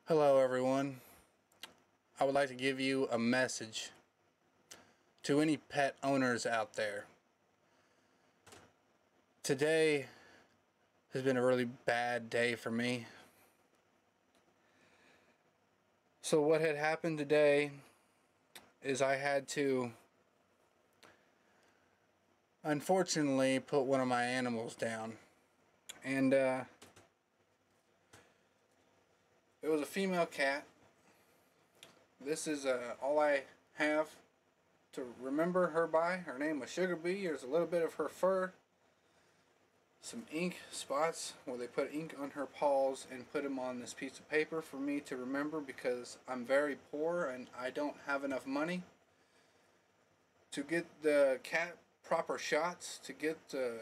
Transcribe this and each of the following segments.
Hello everyone. I would like to give you a message to any pet owners out there. Today has been a really bad day for me. So what had happened today is I had to unfortunately put one of my animals down. And it was a female cat. This is all I have to remember her by. Her name was Sugar Bee. There's a little bit of her fur, some ink spots where they put ink on her paws and put them on this piece of paper for me to remember, because I'm very poor and I don't have enough money to get the cat proper shots, to get the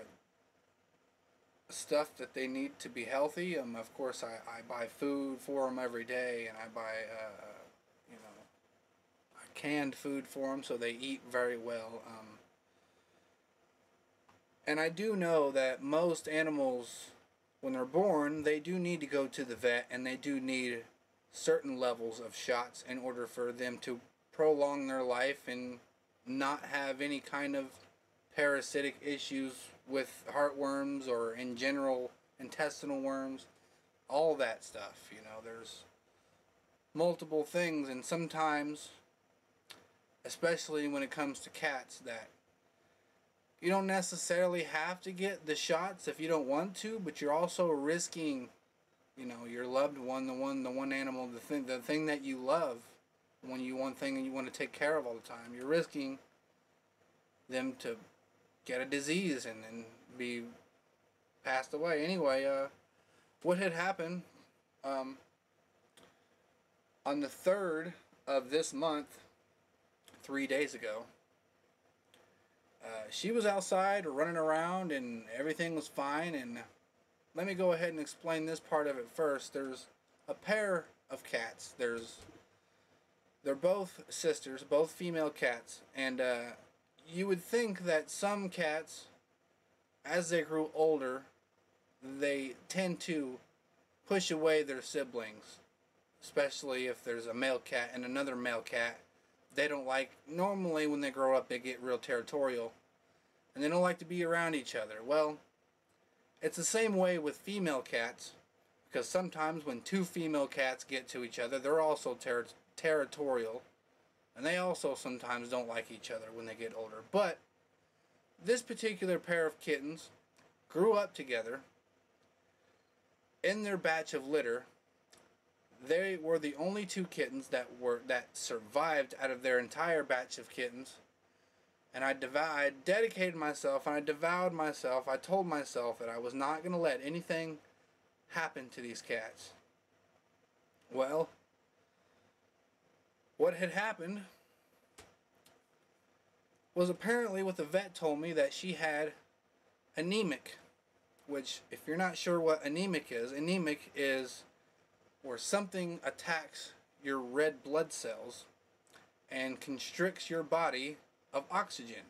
stuff that they need to be healthy. Of course I buy food for them every day, and I buy canned food for them so they eat very well. And I do know that most animals, when they're born, they do need to go to the vet, and they do need certain levels of shots in order for them to prolong their life and not have any kind of parasitic issues with heartworms or in general intestinal worms, all that stuff. There's multiple things, and sometimes, especially when it comes to cats, that you don't necessarily have to get the shots if you don't want to, but you're also risking, your loved one, the one animal, the thing that you love, one thing that you want to take care of all the time. You're risking them to get a disease and then be passed away. Anyway, what had happened on the 3rd of this month, 3 days ago, she was outside running around and everything was fine. And let me go ahead and explain this part of it first. There's a pair of cats. They're both sisters, both female cats, and you would think that some cats, as they grew older, they tend to push away their siblings, especially if there's a male cat and another male cat. They don't like, normally when they grow up, they get real territorial and they don't like to be around each other. Well, it's the same way with female cats, because sometimes when two female cats get to each other, they're also territorial, and they also sometimes don't like each other when they get older. But this particular pair of kittens grew up together. In their batch of litter, they were the only two kittens that survived out of their entire batch of kittens. And I dedicated myself, and I devoured myself. I told myself that I was not going to let anything happen to these cats. Well, what had happened was, apparently what the vet told me, that she had anemic, which, if you're not sure what anemic is where something attacks your red blood cells and constricts your body of oxygen.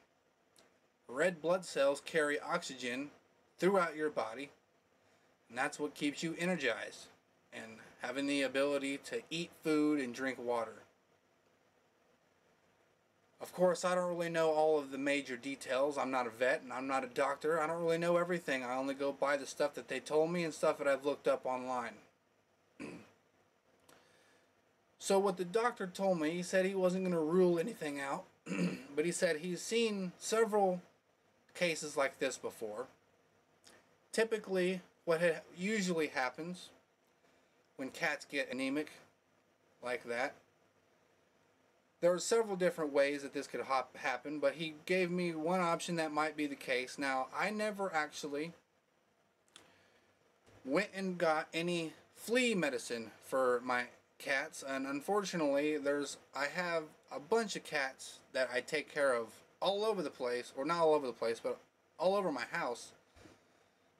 Red blood cells carry oxygen throughout your body, and that's what keeps you energized and having the ability to eat food and drink water. Of course, I don't really know all of the major details. I'm not a vet and I'm not a doctor. I don't really know everything. I only go by the stuff that they told me and stuff that I've looked up online. So what the doctor told me, he said he wasn't going to rule anything out, but he said he's seen several cases like this before. Typically, what usually happens when cats get anemic like that, there are several different ways that this could happen, but he gave me one option that might be the case. Now, I never actually went and got any flea medicine for my cats, and unfortunately I have a bunch of cats that I take care of all over the place, or not all over the place, but all over my house.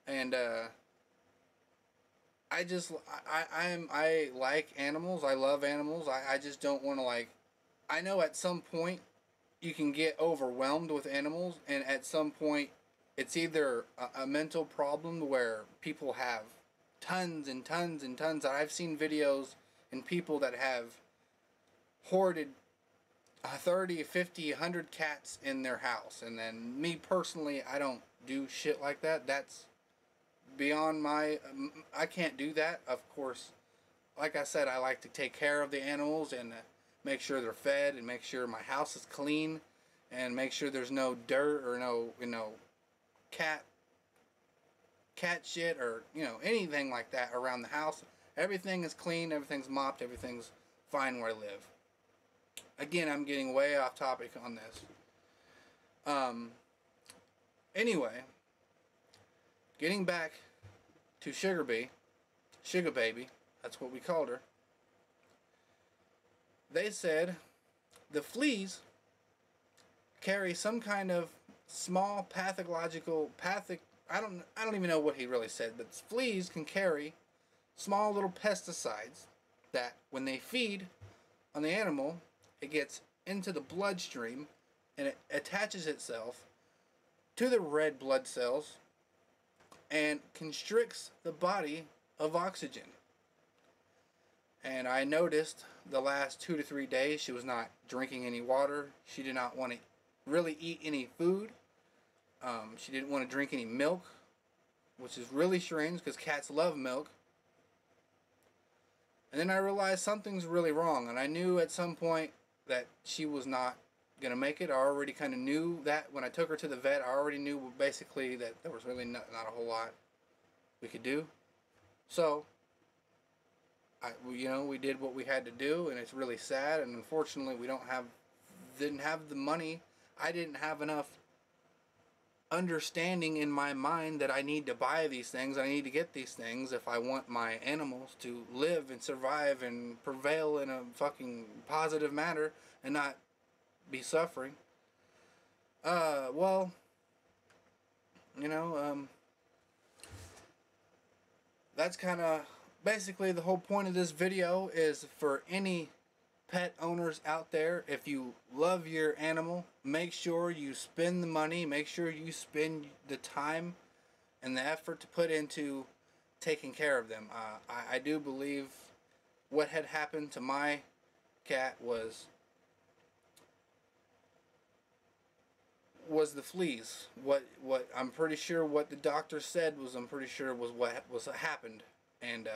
And I like animals. I love animals. I just don't want to, I know at some point you can get overwhelmed with animals, and at some point it's either a mental problem where people have tons and tons and tons. I've seen videos and people that have hoarded 30, 50, 100 cats in their house. And then me personally, I don't do shit like that. That's beyond my... I can't do that. Of course, like I said, I like to take care of the animals and make sure they're fed and make sure my house is clean and make sure there's no dirt or no, cat shit or, anything like that around the house. Everything is clean, everything's mopped, everything's fine where I live. Again, I'm getting way off topic on this. Anyway, getting back to Sugar Baby, that's what we called her. They said the fleas carry some kind of small pathic. I don't even know what he really said, but fleas can carry small little pesticides that when they feed on the animal, it gets into the bloodstream and it attaches itself to the red blood cells and constricts the body of oxygen. And I noticed the last 2 to 3 days she was not drinking any water. She did not want to really eat any food. She didn't want to drink any milk, which is really strange because cats love milk. And then I realized something's really wrong, and I knew at some point that she was not going to make it. I already kind of knew that when I took her to the vet. I already knew basically that there was really not a whole lot we could do. So, we did what we had to do, and it's really sad, and unfortunately we didn't have the money. I didn't have enough understanding in my mind that I need to buy these things. I need to get these things if I want my animals to live and survive and prevail in a fucking positive manner and not be suffering. That's kind of basically the whole point of this video, is for any pet owners out there, if you love your animal, make sure you spend the money, make sure you spend the time and the effort to put into taking care of them. I do believe what had happened to my cat was the fleas. What I'm pretty sure what the doctor said was, I'm pretty sure was what happened. And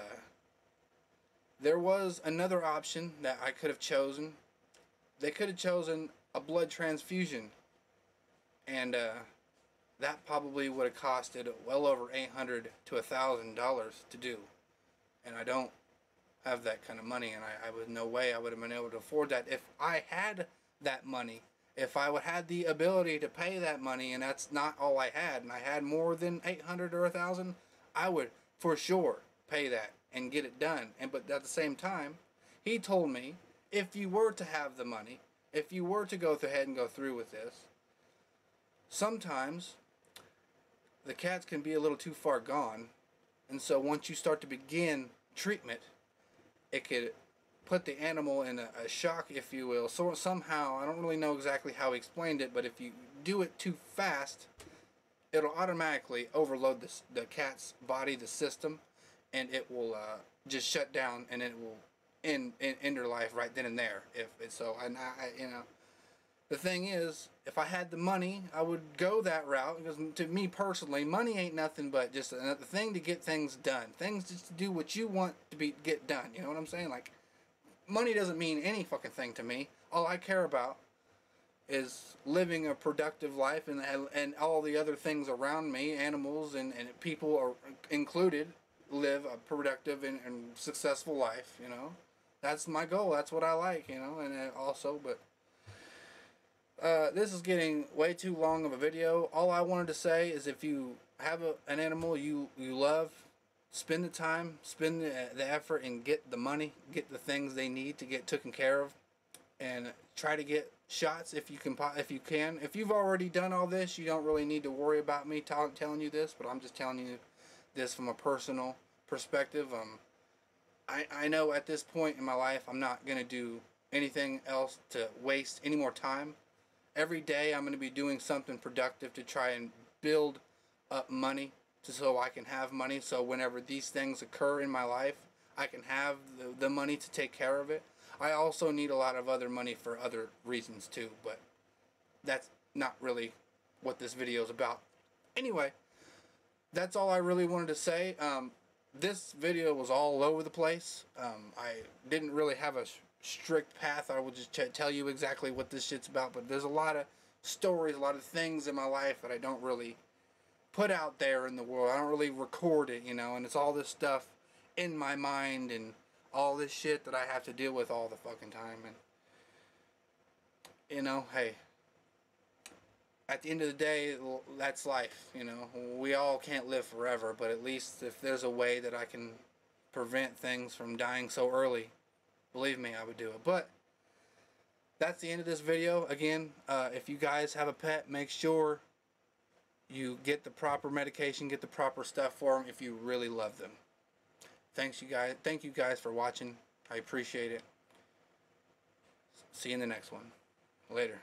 there was another option that I could have chosen. They could have chosen a blood transfusion, and that probably would have costed well over $800 to $1,000 to do. And I don't have that kind of money, and I would no way I would have been able to afford that if I had that money. If I would had the ability to pay that money, and that's not all I had, and I had more than 800 or 1,000, I would for sure pay that and get it done. But at the same time, he told me, if you were to have the money, if you were to go ahead and go through with this, sometimes the cats can be a little too far gone, and so once you start to begin treatment, it could put the animal in a shock, if you will. So somehow, I don't really know exactly how he explained it, but if you do it too fast, it'll automatically overload the cat's body, the system, and it will just shut down, and it will end her life right then and there. The thing is, if I had the money, I would go that route, because to me personally, money ain't nothing but just another thing to get things done. Things just to do what you want to get done. You know what I'm saying? Like, money doesn't mean any fucking thing to me. All I care about is living a productive life, and all the other things around me, animals and people are included, live a productive and successful life. That's my goal. That's what I like. And also, but this is getting way too long of a video. All I wanted to say is, if you have an animal you love, spend the time, spend the effort, and get the money, get the things they need to get taken care of, and try to get shots if you can. If you've already done all this, you don't really need to worry about me telling you this, but I'm just telling you this from a personal perspective. I know at this point in my life, I'm not going to do anything else to waste any more time. Every day I'm going to be doing something productive to try and build up money so I can have money, so whenever these things occur in my life, I can have the money to take care of it. I also need a lot of other money for other reasons too, but that's not really what this video is about. Anyway, that's all I really wanted to say. This video was all over the place. I didn't really have a strict path. I will just tell you exactly what this shit's about, but there's a lot of stories, a lot of things in my life that I don't really put out there in the world. I don't really record it, you know, and it's all this stuff in my mind and all this shit that I have to deal with all the fucking time. And you know, hey, at the end of the day, that's life, you know. We all can't live forever, but at least if there's a way that I can prevent things from dying so early, believe me, I would do it. But that's the end of this video. Again, if you guys have a pet, make sure you get the proper medication, get the proper stuff for them if you really love them. Thank you guys for watching. I appreciate it. See you in the next one. Later.